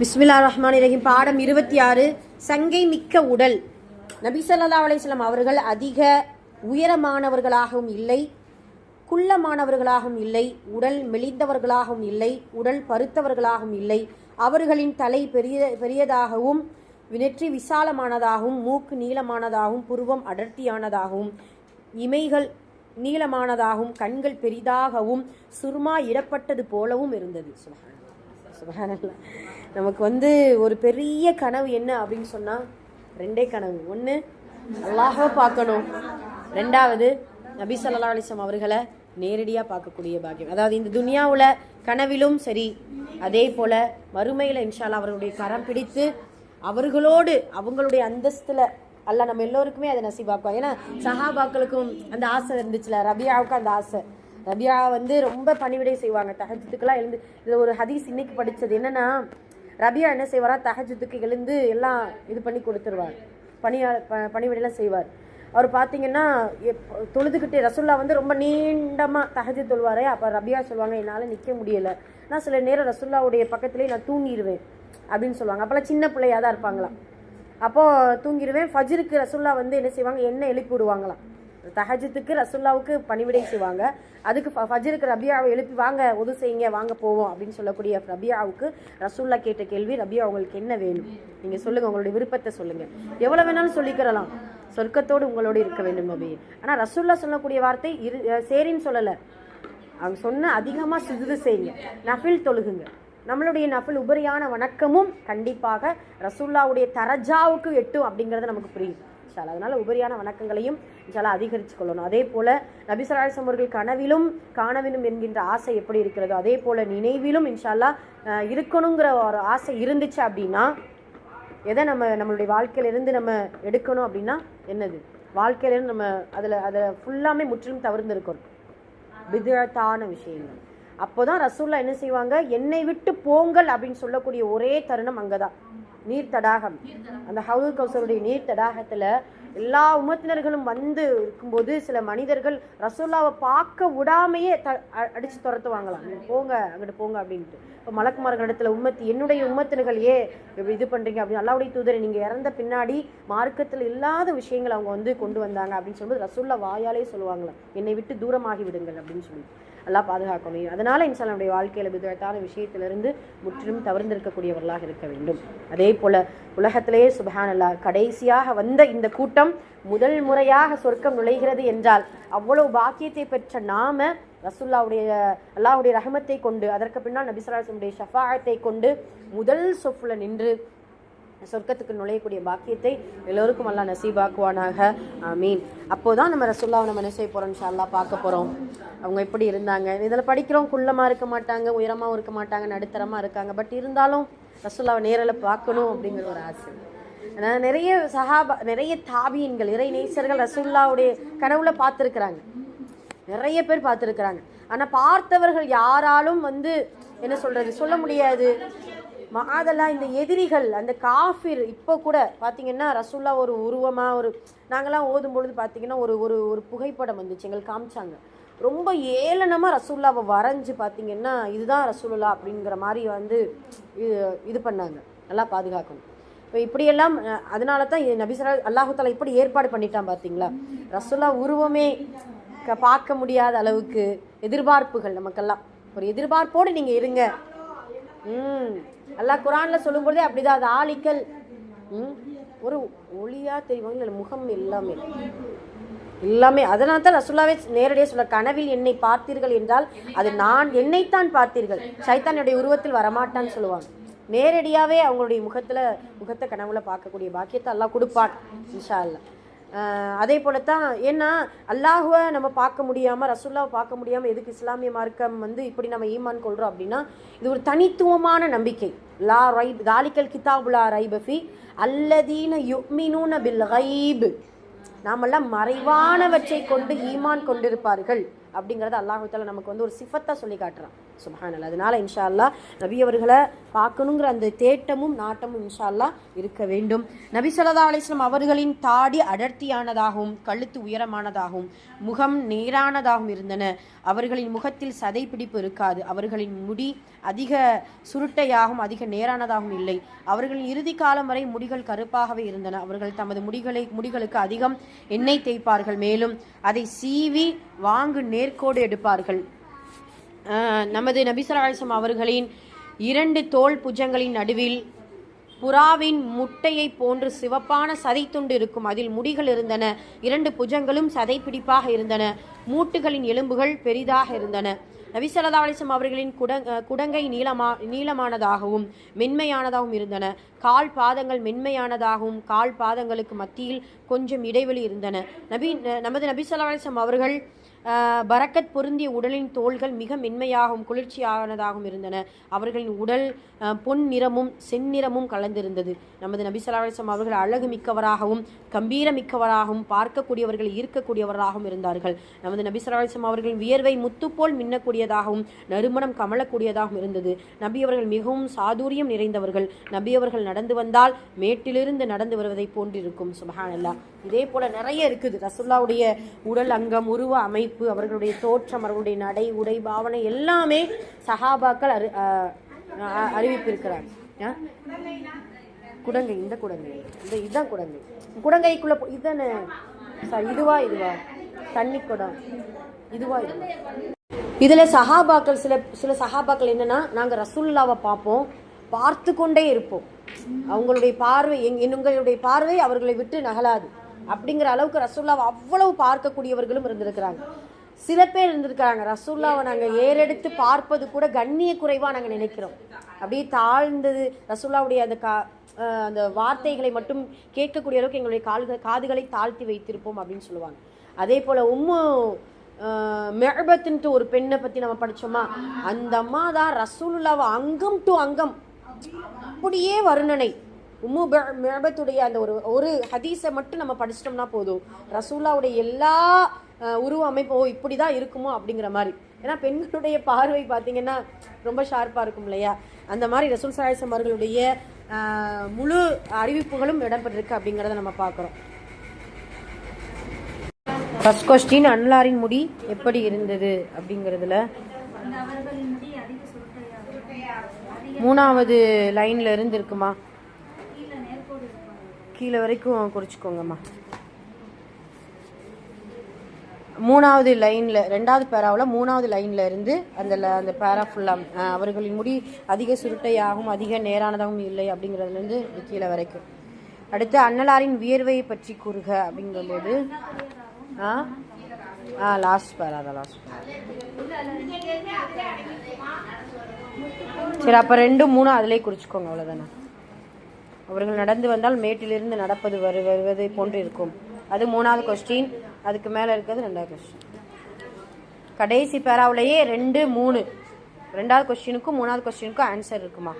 பிஸ்மில்லாஹிர் ரஹ்மானிர் ரஹீம். பாடம் 26. சங்கை மிக்க உடல். நபி ஸல்லல்லாஹு அலைஹி வஸல்லம் அவர்கள் அதிக உயரமானவர்களாகவும் இல்லை, குள்ளமானவர்களாகவும் இல்லை, உடல் மெலிந்தவர்களாகவும் இல்லை, உடல் பருத்தவர்களாகவும் இல்லை. அவர்களின் தலை பெரியதாகவும் நெற்றி விசாலமானதாகவும் மூக்கு நீளமானதாகவும் புருவம் அடர்த்தியானதாகவும் இமைகள் நீளமானதாகவும் கண்கள் பெரிதாகவும் சுர்மா இடப்பட்டது போலவும் இருந்தது. சுபஹானல்லாஹ். நமக்கு ஒரு பெரிய கனவு என்ன அப்படின்னு சொன்னால் ரெண்டே கனவு. ஒன்று அல்லாஹ்வை பார்க்கணும், ரெண்டாவது நபி ஸல்லல்லாஹு அலைஹி வஸல்லம் அவர்களை நேரடியாக பார்க்கக்கூடிய பாக்கியம். அதாவது இந்த துனியாவில் கனவிலும் சரி, அதே போல் மறுமையில் இன்ஷா அல்லாஹ் அவர்களுடைய கரம் பிடித்து அவர்களோடு அவங்களுடைய அந்தஸ்தில் அல்லாஹ் நம்ம எல்லோருக்குமே அதை நசீபாக்குவாங்க. ஏன்னா சஹாபாக்களுக்கும் அந்த ஆசை இருந்துச்சுல, ரபியாவுக்கும் அந்த ஆசை. ரபியா ரொம்ப பணிவிடை செய்வாங்க, தஹஜ்ஜுதுக்கெல்லாம் எழுந்து. இது ஒரு ஹதீஸ் இன்னைக்கு படித்தது என்னன்னா, ரபியா என்ன செய்வாரா, தஹஜ்ஜுதுக்கு எழுந்து எல்லாம் இது பண்ணி கொடுத்துருவார், பணிவிடையெல்லாம் செய்வார். அவர் பார்த்தீங்கன்னா தொழுதுகிட்டே ரசுல்லா ரொம்ப நீண்டமாக தஹஜ்ஜுத் தொழுவாரே. அப்போ ரபியா சொல்லுவாங்க, என்னால் நிற்க முடியலை, நான் சில நேரம் ரசுல்லாவுடைய பக்கத்துலேயே நான் தூங்கிடுவேன் அப்படின்னு சொல்லுவாங்க. அப்போல்லாம் சின்ன பிள்ளையாக தான் இருப்பாங்களாம். அப்போது தூங்கிடுவேன். ஃபஜ்ருக்கு ரசுல்லா என்ன செய்வாங்க, என்ன எழுப்பி விடுவாங்களாம். தஹஜ்ஜுத்துக்கு ரசுல்லாவுக்கு பணிவிடை செய்வாங்க, அதுக்கு ஃபஜ்ருக்கு ரபியாவை எழுப்பி வாங்க உது செய்யுங்க, வாங்க போவோம் அப்படின்னு சொல்லக்கூடிய ரபியாவுக்கு ரசுல்லா கேட்ட கேள்வி, ரபியா உங்களுக்கு என்ன வேணும், நீங்கள் சொல்லுங்கள், உங்களுடைய விருப்பத்தை சொல்லுங்கள், எவ்வளோ வேணாலும் சொல்லிக்கிறலாம், சொர்க்கத்தோடு உங்களோடு இருக்க வேண்டும் நபி. ஆனால் ரசுல்லா சொல்லக்கூடிய வார்த்தை சரின்னு சொல்லலை. அவங்க சொன்ன அதிகமாக சுஜூது செய்யுங்க, நஃபில் தொழுகுங்க. நம்மளுடைய நஃபில் உபரியான வணக்கமும் கண்டிப்பாக ரசுல்லாவுடைய தரஜாவுக்கு எட்டும் அப்படிங்கிறது நமக்கு புரியும் இன்ஷால்லா. அதனால் உபரியான வணக்கங்களையும் இன்ஷால்லா அதிகரித்து கொள்ளணும். அதே போல் நபி ஸல்லல்லாஹு அலைஹி வஸல்லம் அவர்கள் கனவிலும் காணவிலும் என்கின்ற ஆசை எப்படி இருக்கிறதோ அதே போல் நினைவிலும் இன்ஷால்லா இருக்கணுங்கிற ஒரு ஆசை இருந்துச்சு அப்படின்னா, எதை நம்மளுடைய வாழ்க்கையிலிருந்து நம்ம எடுக்கணும் அப்படின்னா என்னது, வாழ்க்கையிலேருந்து நம்ம அதை ஃபுல்லாமே முற்றிலும் தவிர்த்து இருக்கணும் பித்அத்தான விஷயங்கள். அப்போ தான் ரசூல்லா என்ன செய்வாங்க, என்னை விட்டு போங்கள் அப்படின்னு சொல்லக்கூடிய ஒரே தருணம் அங்கே தான். நீர் தடாகம், அந்த ஹவுல் கௌசருடைய நீர் தடாகத்தில் எல்லா உம்மத்தினர்களும் இருக்கும்போது சில மனிதர்கள் ரசூல்லாவை பார்க்க விடாமையே அடித்து துரத்துவாங்களாம், போங்க அங்கிட்டு போங்க அப்படின்ட்டு. இப்போ மலக்குமார்கள் இடத்துல என்னுடைய உம்மத்தினர்கள் இது பண்ணுறீங்க அப்படின்னு, அல்லாஹ்வுடைய தூதரை நீங்கள் இறந்த பின்னாடி மார்க்கத்தில் இல்லாத விஷயங்கள் அவங்க கொண்டு வந்தாங்க அப்படின்னு சொல்லும்போது ரசூல்லா வாயாலே சொல்லுவாங்களாம், என்னை விட்டு தூரமாகி விடுங்கள் அப்படின்னு சொல்லி. எல்லாம் பாதுகாக்கணும். அதனால் இன்ஷா அல்லாஹ் நம்முடைய வாழ்க்கையில் பித்அத்தான விஷயத்திலிருந்து முற்றிலும் தவிர்ந்திருக்கக்கூடியவர்களாக இருக்க வேண்டும். அதே போல் உலகத்திலேயே சுப்ஹானல்லாஹ் கடைசியாக வந்த இந்த கூட்டம் முதல் முறையாக சொர்க்கம் நுழைகிறது என்றால் அவ்வளவு பாக்கியத்தை பெற்ற நாம அல்லாஹ்வுடைய ரஹமத்தை கொண்டு, அதற்கு பின்னால் நபி ஸல்லல்லாஹு அலைஹி வஸல்லம் ஷஃபாஅத்தை கொண்டு முதல் சொஃப்ல நின்று சொர்க்கத்துக்கு நுழையக்கூடிய பாக்கியத்தை எல்லோருக்கும் அல்லாஹ் நசீபாக்குவானாக, ஆமீன். அப்போதான் நம்ம ரசூலுல்லாஹ் நம்ம என்ன செய்ய போகிறோம், இன்ஷா அல்லாஹ் பார்க்க போகிறோம். அவங்க எப்படி இருந்தாங்க, இதில் படிக்கிறோம், குள்ளமாக இருக்க மாட்டாங்க, உயரமாகவும் இருக்க மாட்டாங்க, நடுத்தரமாக இருக்காங்க. பட் இருந்தாலும் ரசூலுல்லாஹ்வை நேரில் பார்க்கணும் அப்படிங்கிற ஒரு ஆசை. நிறைய தாபீன்கள், இறை நேசர்கள் ரசூலுல்லாஹ்வுடைய கனவுல பார்த்துருக்குறாங்க, நிறைய பேர் பார்த்துருக்குறாங்க. ஆனால் பார்த்தவர்கள் யாராலும் என்ன சொல்ல முடியாது. அதெல்லாம் இந்த எதிரிகள், அந்த காஃபிர் இப்போ கூட பார்த்தீங்கன்னா ரசூல்லா ஒரு உருவமாக நாங்களாம் ஓதும் பொழுது பார்த்தீங்கன்னா ஒரு புகைப்படம் வந்துச்சு, எங்களுக்கு காமிச்சாங்க. ரொம்ப ஏளனமாக ரசூல்லாவை வரைஞ்சி பார்த்தீங்கன்னா இதுதான் ரசூலுல்லா அப்படிங்கிற மாதிரி இது பண்ணாங்க. நல்லா பாதுகாக்கணும். இப்போ இப்படியெல்லாம் அதனால தான் நபி ஸல்லல்லாஹு அல்லாஹ் தஆலா இப்படி ஏற்பாடு பண்ணிட்டான் பார்த்தீங்களா. ரசூல்லா உருவமே பார்க்க முடியாத அளவுக்கு எதிர்பார்ப்புகள் நமக்கெல்லாம். ஒரு எதிர்பார்ப்போடு நீங்கள் இருங்க. அல்லாஹ் குர்ஆன்ல சொல்லும்போதே அப்படிதான். அது ஆலிக்கல் ஒரு ஒளியா தெரிவாங்க, இல்லை முகம் எல்லாமே. அதனால தான் ரசூலுல்லாஹ்வே நேரடியாக சொல்ல, கனவில் என்னை பார்த்தீர்கள் என்றால் அது நான் என்னைத்தான் பார்த்தீர்கள், ஷைத்தானுடைய உருவத்தில் வரமாட்டான்னு சொல்லுவாங்க. நேரடியாகவே அவங்களுடைய முகத்தை கனவுல பார்க்கக்கூடிய பாக்கியத்தை அல்லாஹ் கொடுப்பான் இன்ஷா அல்லாஹ். அதே போலத்தான். ஏன்னா அல்லாஹுவை நம்ம பார்க்க முடியாமல், ரசூலுல்லாவை பார்க்க முடியாமல் எதுக்கு இஸ்லாமிய மார்க்கம் இப்படி நம்ம ஈமான் கொள்கிறோம் அப்படின்னா, இது ஒரு தனித்துவமான நம்பிக்கை. லா ரைப் தாலிக்கல் கிதாபு லா ரைப ஃபீ அல்லதீன யுமினூன பில் கைப். நாமெல்லாம் மறைவானவற்றை கொண்டு ஈமான் கொண்டிருப்பார்கள். அப்படிங்கிறத அல்லாஹ் தஆலா நமக்கு வந்து ஒரு சிஃபத்தா சொல்லி காட்டுறான். சுப்ஹானல்லாஹ். அதனால இன்ஷா அல்லாஹ் நபி அவர்களை பார்க்கணுங்கிற அந்த தேட்டமும் நாட்டமும் இன்ஷா அல்லாஹ் இருக்க வேண்டும். நபி ஸல்லல்லாஹு அலைஹி வஸல்லம் அவர்களின் தாடி அடர்த்தியானதாகவும் கழுத்து உயரமானதாகவும் முகம் நேரானதாகவும் இருந்தன. அவர்களின் முகத்தில் சதை பிடிப்பு இருக்காது. அவர்களின் முடி அதிக சுருட்டையாகவும் அதிக நேரானதாகவும் இல்லை. அவர்களின் இறுதி காலம் வரை முடிகள் கருப்பாகவே இருந்தன. அவர்கள் தமது முடிகளுக்கு அதிகம் எண்ணெய் தேய்ப்பார்கள். மேலும் அதை சீவி வாங்கு நேர்கோடு எடுப்பார்கள். நமது நபி ஸல்லல்லாஹு அலைஹி வஸல்லம் அவர்களின் 2 தோள் புஜங்களின் நடுவில் புறாவின் முட்டையை போன்று சிவப்பான சதை துண்டு இருக்கும். அதில் முடிகள் இருந்தன. 2 புஜங்களும் சதை பிடிப்பாக இருந்தன. மூட்டுகளின் எலும்புகள் பெரிதாக இருந்தன. நபி ஸல்லல்லாஹு அலைஹி வஸல்லம் அவர்களின் குடங்கை நீளமானதாகவும் மென்மையானதாகவும் இருந்தன. கால் பாதங்கள் மென்மையானதாகவும் கால் பாதங்களுக்கு மத்தியில் கொஞ்சம் இடைவெளி இருந்தன. நமது நபி ஸல்லல்லாஹு அலைஹி வஸல்லம் அவர்கள் பரக்கத் பொருந்திய உடலின் தோள்கள் மிக மென்மையாகவும் குளிர்ச்சியானதாகவும் இருந்தன. அவர்களின் உடல் பொன் நிறமும் செந்நிறமும் கலந்திருந்தது. நமது நபி ஸல்லல்லாஹு அலைஹி வஸல்லம் அவர்கள் அழகு மிக்கவராகவும் கம்பீரமிக்கவராகவும் பார்க்கக்கூடியவர்கள் ஈர்க்கக்கூடியவராகவும் இருந்தார்கள். நமது நபி ஸல்லல்லாஹு அலைஹி வஸல்லம் அவர்களின் வியர்வை முத்துப்போல் மின்னக்கூடியதாகவும் நறுமணம் கமலக்கூடியதாகவும் இருந்தது. நபி அவர்கள் மிகவும் சாதுரியம் நிறைந்தவர்கள். நபி அவர்கள் நடந்து வந்தால் மேட்டிலிருந்து நடந்து வருவதை போன்றிருக்கும். சுப்ஹானல்லாஹ். இதே போல நிறைய இருக்குது. ரசூலுல்லாஹ்வுடைய உடல் அங்கம், உருவ அமைப்பு, அவர்களுடைய தோற்றம், அவர்களுடைய நடை, உடை, பாவனை எல்லாமே சஹாபாக்கள் அறிவிப்பிருக்கிறார். குடங்கை, இந்த குடங்கை, இதுதான் குடங்கை. குடங்கைக்குள்ள இதுதானே சார், இதுவா தண்ணி குடம், இதுவா? இதுல சஹாபாக்கள் சில சஹாபாக்கள் என்னன்னா, நாங்க ரசூலுல்லாவை பார்ப்போம், பார்த்து கொண்டே இருப்போம். அவங்களுடைய பார்வை எங்களுடைய பார்வை அவர்களை விட்டு நகலாது அப்படிங்கிற அளவுக்கு ரசூலுல்லாவை அவ்வளவு பார்க்கக்கூடியவர்களும் இருந்திருக்கிறாங்க. சில பேர் இருந்திருக்கிறாங்க, ரசூலுல்லாவை நாங்கள் ஏறெடுத்து பார்ப்பது கூட கண்ணிய குறைவாக நாங்கள் நினைக்கிறோம். அப்படியே தாழ்ந்தது ரசூலுல்லாவுடைய அந்த வார்த்தைகளை மட்டும் கேட்கக்கூடிய அளவுக்கு எங்களுடைய காதுகளை தாழ்த்தி வைத்திருப்போம் அப்படின்னு சொல்லுவாங்க. அதே போல் மெஹபத்துன்ட்டு ஒரு பெண்ணை பற்றி நம்ம படித்தோமா, அந்த அம்மா தான் ரசூலுல்லாவை அங்கம் டு அங்கம் அப்படியே வர்ணனை. மெஹபத்துடைய அந்த ஒரு ஹதீஸை மட்டும் நம்ம படிச்சிட்டோம்னா போதும், ரசூலுல்லாவுடைய எல்லா உருவ அமைப்பு இப்படி தான் இருக்குமோ அப்படிங்கிற மாதிரி. ஏன்னா பெண்களுடைய பார்வை பார்த்தீங்கன்னா ரொம்ப ஷார்ப்பாக இருக்கும் இல்லையா? அந்த மாதிரி ரசூல் ஸல்லல்லாஹு அலைஹி வஸல்லம் அவர்களுடைய முழு அறிவிப்புகளும் இடம்பெற்றிருக்கு அப்படிங்கிறத நம்ம பார்க்குறோம். ஃபர்ஸ்ட் கொஸ்டின், அன்லாரின் முடி எப்படி இருந்தது அப்படிங்கிறதுல 3வது லைன்ல இருந்து இருக்குமா, கீழே வரைக்கும் குறிச்சிக்கோங்கம்மா. 3வது லைன்ல 2வது பேராவில் 3வது லைன்ல இருந்து அந்த பேரா ஃபுல்லாக அவர்களின் முடி அதிக சுருட்டையாகவும் அதிக நேரானதாகவும் இல்லை அப்படிங்கிறதுலேருந்து கீழே வரைக்கும். அடுத்து அன்னலாரின் வியர்வையை பற்றி கூறுக அப்படிங்கும்போது லாஸ்ட் பேரா தான், லாஸ்ட் பேரா. சரி, அப்போ 2, 3 அதிலே குறிச்சிக்கோங்க, அவ்வளோதானே. அவர்கள் நடந்து வந்தால் மேட்டிலிருந்து நடப்பது வருவதை போன்று இருக்கும். அது 3வது கொஸ்டின். அதுக்கு மேலே இருக்கிறது 2வது கொஸ்டின். கடைசி பேராவிலேயே 2, 3 2வது கொஸ்டினுக்கும் 3வது கொஸ்டினுக்கும் ஆன்சர் இருக்குமா?